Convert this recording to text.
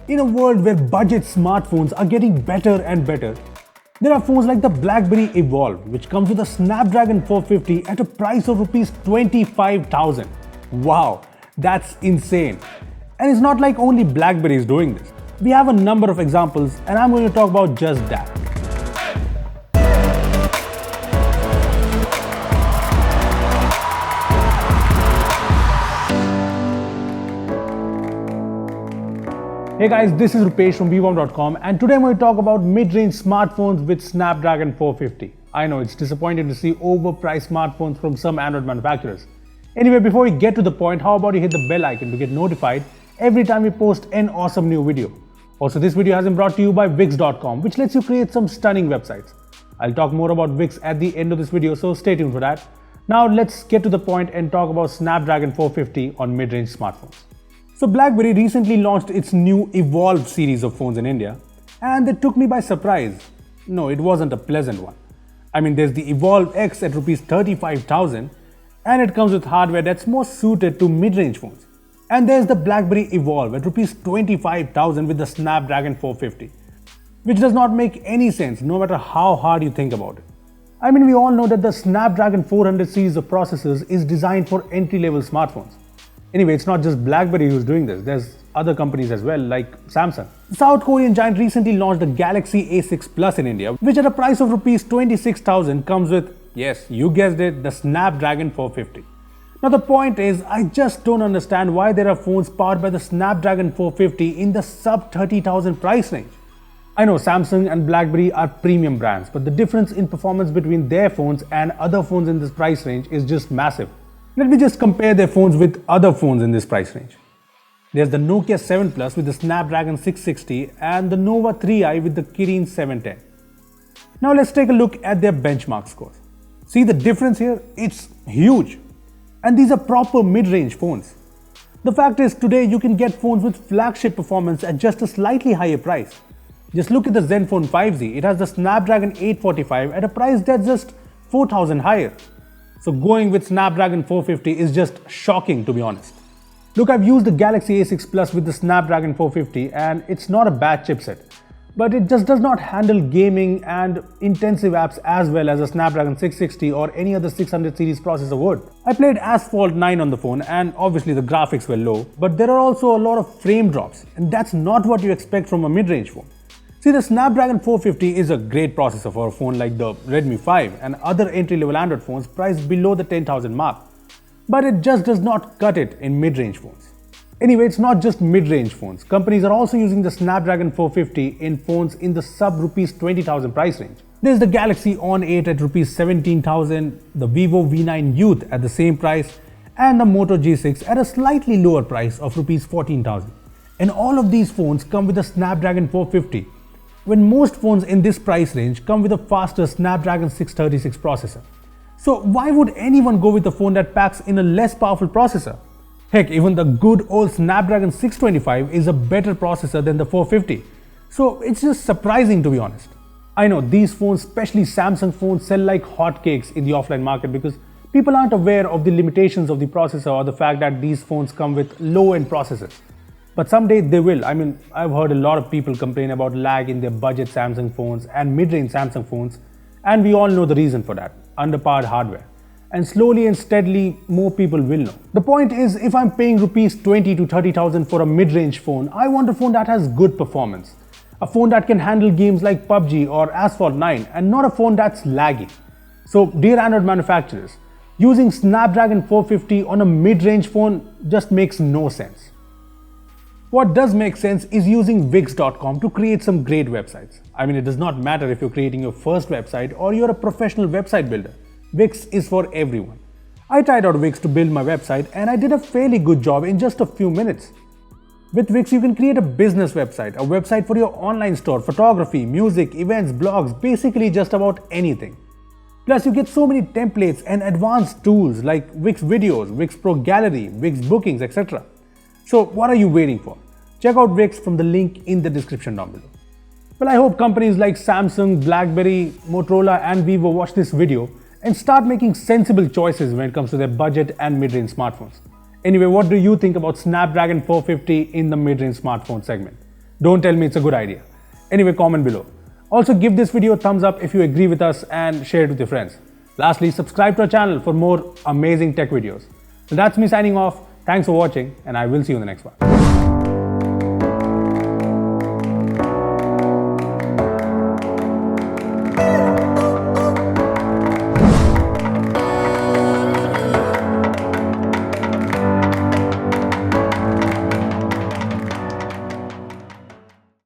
In a world where budget smartphones are getting better and better, there are phones like the BlackBerry Evolve, which comes with a Snapdragon 450 at a price of Rs 25,000. Wow, that's insane. And it's not like only BlackBerry is doing this. We have a number of examples, and I'm going to talk about just that. Hey guys, this is Rupesh from Beebom.com, and today I'm going to talk about mid-range smartphones with Snapdragon 450. I know it's disappointing to see overpriced smartphones from some Android manufacturers. Anyway, before we get to the point, how about you hit the bell icon to get notified every time we post an awesome new video. Also, this video has been brought to you by Wix.com, which lets you create some stunning websites. I'll talk more about Wix at the end of this video, so stay tuned for that. Now let's get to the point and talk about Snapdragon 450 on mid-range smartphones. So BlackBerry recently launched its new Evolve series of phones in India, and they took me by surprise. No, it wasn't a pleasant one. I mean, there's the Evolve X at Rs 35,000, and it comes with hardware that's more suited to mid-range phones. And there's the BlackBerry Evolve at Rs 25,000 with the Snapdragon 450, which does not make any sense no matter how hard you think about it. I mean, we all know that the Snapdragon 400 series of processors is designed for entry-level smartphones. Anyway, it's not just BlackBerry who's doing this, there's other companies as well, like Samsung. The South Korean giant recently launched the Galaxy A6 Plus in India, which at a price of Rs 26,000 comes with, yes, you guessed it, the Snapdragon 450. Now the point is, I just don't understand why there are phones powered by the Snapdragon 450 in the sub 30,000 price range. I know Samsung and BlackBerry are premium brands, but the difference in performance between their phones and other phones in this price range is just massive. Let me just compare their phones with other phones in this price range. There's the Nokia 7 Plus with the Snapdragon 660 and the Nova 3i with the Kirin 710. Now let's take a look at their benchmark scores. See the difference here? It's huge. And these are proper mid-range phones. The fact is, today you can get phones with flagship performance at just a slightly higher price. Just look at the Zenfone 5Z. It has the Snapdragon 845 at a price that's just 4,000 higher. So going with Snapdragon 450 is just shocking, to be honest. Look, I've used the Galaxy A6 Plus with the Snapdragon 450 and it's not a bad chipset, but it just does not handle gaming and intensive apps as well as a Snapdragon 660 or any other 600 series processor would. I played Asphalt 9 on the phone and obviously the graphics were low, but there are also a lot of frame drops, and that's not what you expect from a mid-range phone. See, the Snapdragon 450 is a great processor for a phone like the Redmi 5 and other entry-level Android phones priced below the 10,000 mark. But it just does not cut it in mid-range phones. Anyway, it's not just mid-range phones. Companies are also using the Snapdragon 450 in phones in the sub Rs 20,000 price range. There's the Galaxy On 8 at Rs 17,000, the Vivo V9 Youth at the same price, and the Moto G6 at a slightly lower price of Rs 14,000. And all of these phones come with the Snapdragon 450. When most phones in this price range come with a faster Snapdragon 636 processor. So why would anyone go with a phone that packs in a less powerful processor? Heck, even the good old Snapdragon 625 is a better processor than the 450. So it's just surprising, to be honest. I know these phones, especially Samsung phones, sell like hotcakes in the offline market because people aren't aware of the limitations of the processor or the fact that these phones come with low-end processors. But someday they will. I mean, I've heard a lot of people complain about lag in their budget Samsung phones and mid-range Samsung phones, and we all know the reason for that: underpowered hardware. And slowly and steadily, more people will know. The point is, if I'm paying Rs 20 to 30,000 for a mid-range phone, I want a phone that has good performance. A phone that can handle games like PUBG or Asphalt 9, and not a phone that's laggy. So, dear Android manufacturers, using Snapdragon 450 on a mid-range phone just makes no sense. What does make sense is using Wix.com to create some great websites. I mean, it does not matter if you're creating your first website or you're a professional website builder. Wix is for everyone. I tried out Wix to build my website and I did a fairly good job in just a few minutes. With Wix, you can create a business website, a website for your online store, photography, music, events, blogs, basically just about anything. Plus, you get so many templates and advanced tools like Wix Videos, Wix Pro Gallery, Wix Bookings, etc. So what are you waiting for? Check out Wix from the link in the description down below. Well, I hope companies like Samsung, BlackBerry, Motorola and Vivo watch this video and start making sensible choices when it comes to their budget and mid-range smartphones. Anyway, what do you think about Snapdragon 450 in the mid-range smartphone segment? Don't tell me it's a good idea. Anyway, comment below. Also give this video a thumbs up if you agree with us and share it with your friends. Lastly, subscribe to our channel for more amazing tech videos. So that's me signing off. Thanks for watching and I will see you in the next one.